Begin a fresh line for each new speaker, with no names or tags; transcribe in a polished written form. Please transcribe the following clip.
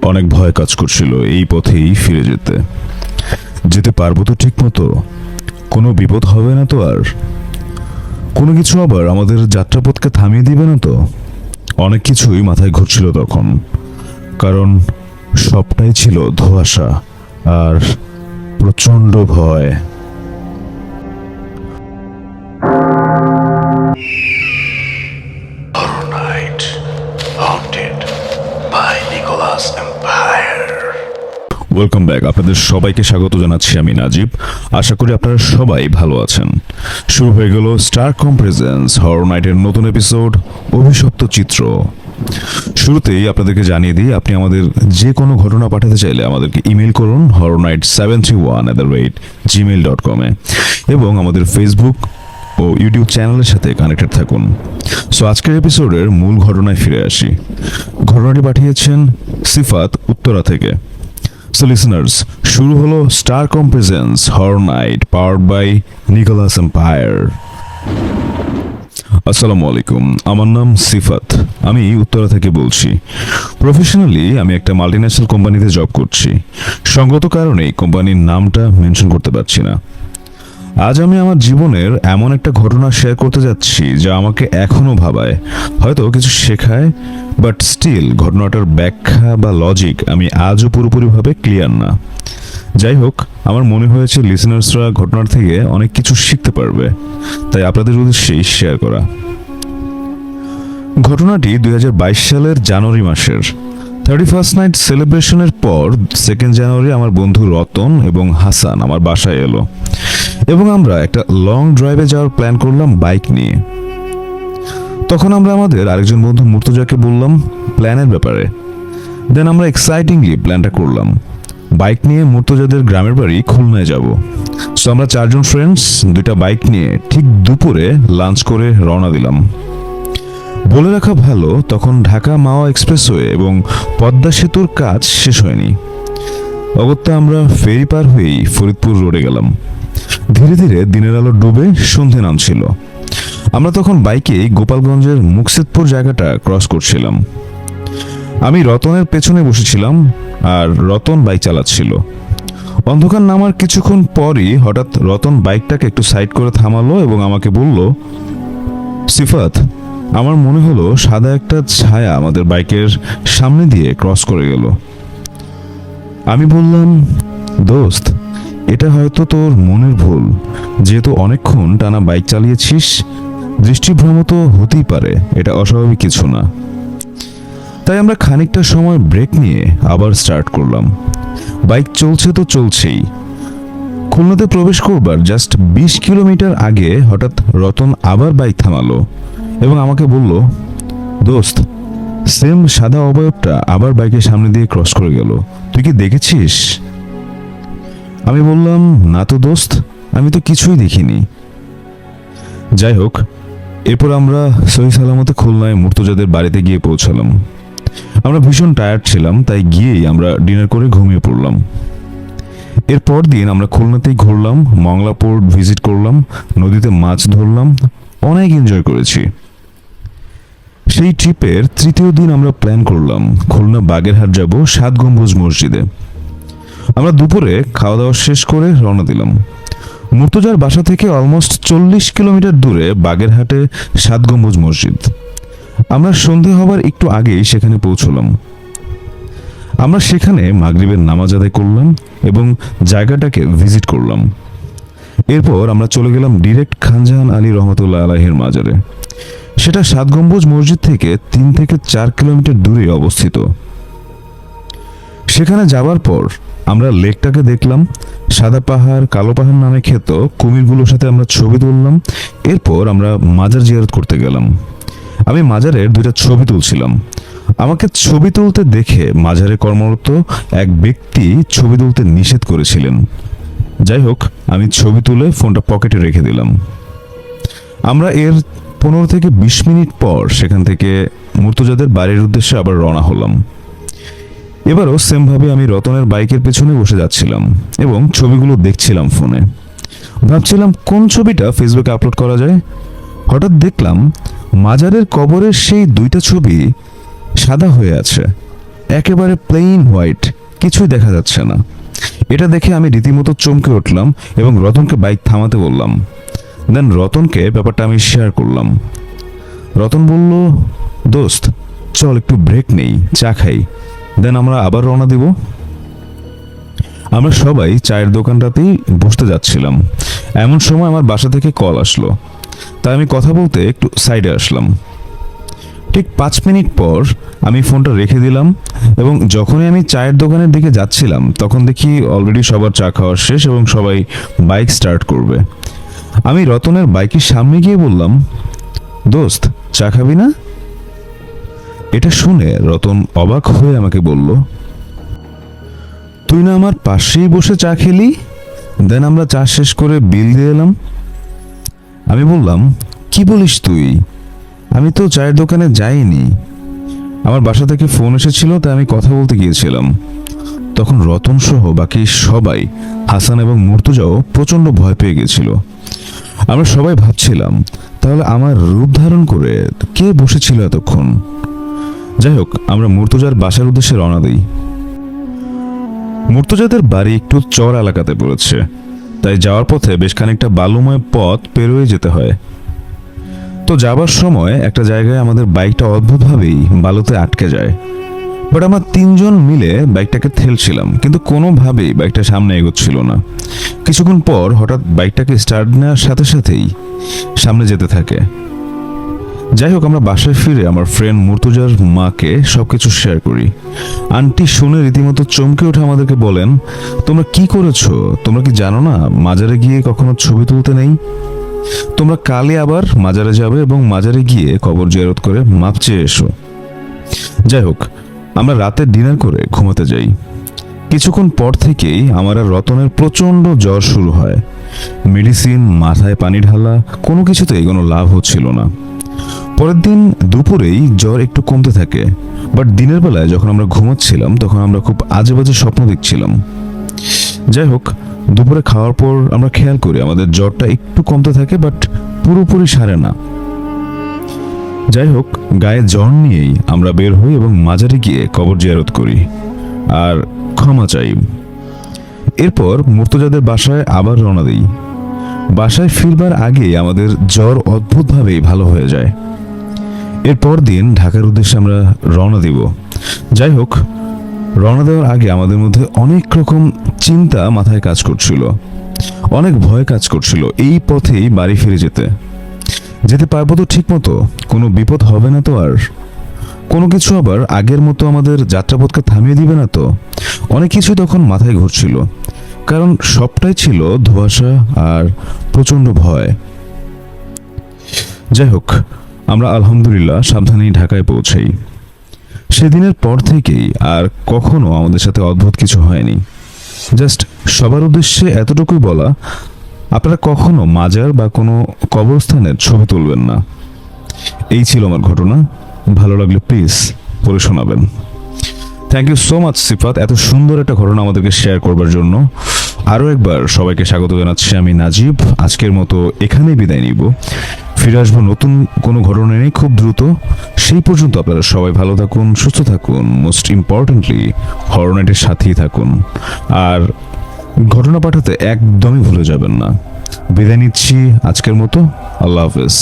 অনেক ভয় কাজ করছিল এই পথেই ফিরে যেতে। যেতে পারবো তো ঠিক মতো? কোনো বিপদ হবে না তো? আর কোনো কিছু আবার আমাদের যাত্রাপথকে থামিয়ে দিবে না তো? অনেক কিছুই মাথায় ঘুরছিল তখন, কারণ সবটাই ছিল ধোঁয়াশা আর প্রচন্ড ভয়।
Horror Night, haunted by Nicholas Empire.
Welcome back. আপনাদের সবাইকে স্বাগত জানাচ্ছি আমি নাজিব। আশা করি আপনারা সবাই ভালো আছেন। শুরু হয়ে গেল স্টার কম প্রেজেন্স হরর নাইটের নতুন এপিসোড অভিশপ্ত চিত্র। শুরুতেই আপনাদেরকে জানিয়ে দিই, আপনি আমাদের যে কোনো ঘটনা পাঠাতে চাইলে আমাদেরকে ইমেল করুন horrornight731@gmail.com এবং আমাদের ফেসবুক ও ইউটিউব চ্যানেলের সাথে কানেক্টেড থাকুন। সো আজকের এপিসোডের মূল ঘটনায় ফিরে আসি। ঘটনাটি পাঠিয়েছেন সিফাত উত্তরা থেকে। সো লিসনার্স, শুরু হলো star com presents horror night powered by Nicholas empire. আসসালামু আলাইকুম, আমার নাম সিফাত। আমি উত্তরা থেকে বলছি। প্রফেশনালি আমি একটা মাল্টিন্যাশনাল কোম্পানিতে জব করছি। সঙ্গত কারণেই কোম্পানির নামটা মেনশন করতে পারছি না। আজ আমি আমার জীবনের এমন একটা ঘটনা শেয়ার করতে যাচ্ছি যা আমাকে এখনো ভাবায়, হয়তো কিছু শেখায়, বাট স্টিল ঘটনাটার ব্যাখ্যা বা লজিক আমি আজও পুরোপুরিভাবে ক্লিয়ার না। যাই হোক, আমার মনে হয়েছে লিসেনার্সরা ঘটনার থেকে অনেক কিছু শিখতে পারবে, তাই আপনাদের উদ্দেশ্যেই শেয়ার করা। ঘটনাটি 2022 সালের জানুয়ারি মাসের 31st নাইট সেলিব্রেশনের পর 2nd জানুয়ারি আমার বন্ধু রতন এবং হাসান আমার বাসায় এলো এবং আমরা একটা লং ড্রাইভে যাওয়ার প্ল্যান করলাম বাইক নিয়ে। তখন আমরা আমাদের আরেকজন বন্ধু মুর্তজাকে বললাম প্ল্যানের ব্যাপারে। দেন আমরা এক্সাইটিংলি প্ল্যানটা করলাম। বাইক নিয়ে মুর্তজাদের গ্রামের বাড়ি খুলনায় যাব। সো আমরা 4 জন ফ্রেন্ডস 2টা বাইক নিয়ে ঠিক দুপুরে লাঞ্চ করে রওনা দিলাম। বলে রাখা ভালো, তখন ঢাকা মাওয়া এক্সপ্রেসওয়ে এবং পদ্মা সেতুর কাজ শেষ হয়নি। অগত্যা আমরা ফেরি পার হয়েই ফরিদপুর রোডে গেলাম। ধীরে ধীরে দিনের আলো ডুবে সন্ধে নামছিল। আমরা তখন বাইকে গোপালগঞ্জের মুকসেদপুর জায়গাটা ক্রস করছিলাম। আমি রতনের পেছনে বসেছিলাম আর রতন বাইক চালাচ্ছিল। অন্ধকার নামার কিছুক্ষণ পরই হঠাৎ রতন বাইকটাকে একটু সাইড করে থামালো এবং আমাকে বলল, সিফাত, আমার মনে হলো সাদা একটা ছায়া আমাদের বাইকের সামনে দিয়ে ক্রস করে গেল। আমি বললাম, দোস্ত, এটা হয়তো তোর মনের ভুল, যেহেতু অনেকক্ষণ টানা বাইক চালিয়েছিস, দৃষ্টিভ্রম তো হতেই পারে, এটা অস্বাভাবিক কিছু না। তাই আমরা খানিকটা সময় ব্রেক নিয়ে আবার স্টার্ট করলাম। বাইক চলছে তো চলছেই। খুলনাতে প্রবেশ করবার জাস্ট 20 কিলোমিটার আগে হঠাৎ রতন আবার বাইক থামালো এবং আমাকে বলল, দোস্ত, সেম সাদা অবয়বটা আবার বাইকের সামনে দিয়ে ক্রস করে গেল, তুই কি দেখেছিস? আমি বললাম, না তো দোস্ত, আমি তো কিছুই দেখিনি। যাই হোক, এরপর আমরা সহি সালামতে খুলনায় মুর্তজাদের বাড়িতে গিয়ে পৌঁছালাম। আমরা ভীষণ টায়ার্ড ছিলাম, তাই গিয়েই আমরা ডিনার করে ঘুমিয়ে পড়লাম। এরপর দিন আমরা খুলনাতেই ঘুরলাম, মংলা পোর্ট ভিজিট করলাম, নদীতে মাছ ধরলাম, অনেক এনজয় করেছি। সেই ট্রিপের 3য় দিন আমরা প্ল্যান করলাম খুলনা বাগেরহাট যাব 7 গম্বুজ মসজিদে। আমরা দুপুরে খাওয়া দাওয়া শেষ করে রওনা দিলাম। মুর্তজার বাসা থেকে অলমোস্ট 40 কিলোমিটার দূরে বাগেরহাটে 7 গম্বুজ মসজিদ। আমরা সন্ধে হবার একটু আগেই সেখানে পৌঁছলাম। আমরা সেখানে মাগরিবের নামাজ আদায় করলাম এবং জায়গাটাকে ভিজিট করলাম। এরপর আমরা চলে গেলাম ডিরেক্ট খানজাহান আলী রহমতুল্লাহ আলাইহির মাজারে। সেটা 7 গম্বুজ মসজিদ থেকে 3 থেকে 4 কিলোমিটার দূরে অবস্থিত। সেখানে যাবার পর আমরা লেকটাকে দেখলাম। সাদা পাহাড়, কালো পাহাড় নামে খ্যাত কুমিরগুলোর সাথে আমরা ছবি তুললাম। এরপর আমরা মাজার জিয়ারত করতে গেলাম। আমি মাজারের 2টা ছবি তুলছিলাম। আমাকে ছবি তুলতে দেখে মাজারে কর্মরত এক ব্যক্তি ছবি তুলতে নিষেধ করেছিলেন। যাই হোক, আমি ছবি তুলে ফোনটা পকেটে রেখে দিলাম। আমরা এর 15 থেকে 20 মিনিট পর সেখান থেকে মুর্তজাদের বাড়ির উদ্দেশ্যে আবার রওনা হলাম। এবারও সেমভাবে আমি রতনের বাইকের পেছনে বসে যাচ্ছিলাম এবং ছবিগুলো দেখছিলাম ফোনে। ভাবছিলাম কোন ছবিটা ফেসবুকে আপলোড করা যায়। হঠাৎ দেখলাম মাজারের কবরের সেই 2টা ছবি সাদা হয়ে আছে। একেবারে প্লেইন হোয়াইট, কিছুই দেখা যাচ্ছে না। এটা দেখে আমি রীতিমতো চমকে উঠলাম এবং রতনকে বাইক থামাতে বললাম। দেন রতনকে ব্যাপারটা আমি শেয়ার করলাম। রতন বলল, দোস্ত চল একটু ব্রেক নেই, চা খাই, দেন আমরা আবার রওনা দিব। আমরা সবাই চায়ের দোকানটাতেই বসতে যাচ্ছিলাম, এমন সময় আমার বাসা থেকে কল আসলো, তাই আমি কথা বলতে একটু সাইডে আসলাম। ঠিক 5 মিনিট পর আমি ফোনটা রেখে দিলাম এবং যখনই আমি চায়ের দোকানের দিকে যাচ্ছিলাম তখন দেখি অলরেডি সবার চা খাওয়া শেষ এবং সবাই বাইক স্টার্ট করবে। আমি রতনের বাইকের সামনে গিয়ে বললাম, দোস্ত চা খাবি না? এটা শুনে রতন অবাক হয়ে আমাকে বলল, তুই না আমার পাশেই বসে চা খেলি? দেন আমরা চা শেষ করে বিল দিয়ে এলাম। আমি বললাম, কি বলিস তুই? আমি তো চায়ের দোকানে যাইনি, আমার বাসা থেকে ফোন এসেছিল তাই আমি কথা বলতে গিয়েছিলাম। তখন রতন সহ বাকি সবাই, হাসান এবং মুর্তজাও প্রচন্ড ভয় পেয়ে গেছিল। আমরা সবাই ভাবছিলাম তাহলে আমার রূপ ধারণ করে কে বসেছিল এতক্ষণ। যাই হোক, আমরা মুর্তজার বাসার উদ্দেশ্যে রওনা দিই। মুর্তজাদের বাড়ি একটু চর এলাকাতে পড়েছে, তাই যাওয়ার পথে বেশ খানিকটা বালুময় পথ পেরোয় যেতে হয়। তো যাবার সময় একটা জায়গায় আমাদের বাইকটা অদ্ভুতভাবেই বালুতে আটকে যায়। বাট আমরা 3 জন মিলে বাইকটাকে ঠেলছিলাম, কিন্তু কোনোভাবেই বাইকটা সামনে এগোচ্ছিল না। কিছুক্ষণ পর হঠাৎ বাইকটাকে স্টার্ট নেওয়ার সাথে সাথেই সামনে যেতে থাকে। যাই হোক, আমরা বাসায় ফিরে আমার ফ্রেন্ড মুর্তজার মাকে সবকিছু শেয়ার করি। আন্টি শুনে রীতিমতো চমকে উঠে আমাদেরকে বলেন, তোমরা কি করেছো? তোমরা কি জানো না মাজারে গিয়ে কখনো ছবি তুলতে নেই? তোমরা কালে আবার মাজারে যাবে এবং মাজারে গিয়ে কবর জিয়ারত করে মাপ চেয়ে এসো। যাই হোক, আমরা রাতে ডিনার করে ঘুমাতে যাই। কিছুক্ষণ পর থেকেই আমার আর রতনের প্রচন্ড জ্বর শুরু হয়। মেডিসিন, মাথায় পানি ঢালা, কোনো কিছুতেই কোনো লাভ হচ্ছিল না। পরের দিন দুপুরেই জ্বর একটু কমতে থাকে, বাট দিনের বেলায় যখন আমরা ঘুমাচ্ছিলাম তখন আমরা খুব আজে বাজে স্বপ্ন দেখছিলাম। যাই হোক, দুপুরে খাওয়ার পর আমরা খেয়াল করি আমাদের জ্বরটা একটু কমতে থাকে, বাট পুরোপুরি সারে না। যাই হোক, গায়ে জ্বর নিয়েই আমরা বের হই এবং মাজারে গিয়ে কবর জিয়ারত করি আর ক্ষমা চাই। এরপর মুর্তজাদের বাসায় আবার রওনা দিই। বাসায় ফিরবার আগে আমাদের জ্বর অদ্ভুতভাবেই ভালো হয়ে যায়। এরপর দিন ঢাকার উদ্দেশ্যে আমরা রওনা দিব। যাই হোক, রওনা দেওয়ার আগে আমাদের মধ্যে অনেক রকম চিন্তা মাথায় কাজ করছিল, অনেক ভয় কাজ করছিল এই পথেই বাড়ি ফিরে যেতে পারবো তো ঠিক মতো? কোনো বিপদ হবে না তো? আর কোনো কিছু আবার আগের মতো আমাদের যাত্রাপথকে থামিয়ে দিবে না তো? অনেক কিছু তখন মাথায় ঘুরছিল, কারণ সবটাই ছিল ধোঁয়াশা আর প্রচন্ড ভয়। যাই হোক, আমরা আলহামদুলিল্লাহ সাবধানেই ঢাকায় পৌঁছাই। সেদিনের পর থেকেই আর কখনো আমাদের সাথে অদ্ভুত কিছু হয়নি। জাস্ট সবার উদ্দেশ্যে এতটুকুই বলা, আপনারা কখনো মাজার বা কোনো কবরস্থানের ছবি তুলবেন না। এই ছিল আমার ঘটনা। ভালো লাগলে প্লিজ পড়ে শোনাবেন। থ্যাংক ইউ সো মাচ সিফাত, এত সুন্দর একটা ঘটনা আমাদেরকে শেয়ার করবার জন্য। আরও একবার সবাইকে স্বাগত জানাচ্ছি। আমি নাজিব, আজকের মতো এখানেই বিদায় নিব। ফিরে আসবো নতুন কোনো ঘটনা নিয়ে খুব দ্রুত। সেই পর্যন্ত আপনারা সবাই ভালো থাকুন, সুস্থ থাকুন, মোস্ট ইম্পর্টেন্টলি হরনেটের সাথেই থাকুন। আর ঘটনা পাঠাতে একদমই ভুলে যাবেন না। বিদায় নিচ্ছি আজকের মতো। আল্লাহ হাফেজ।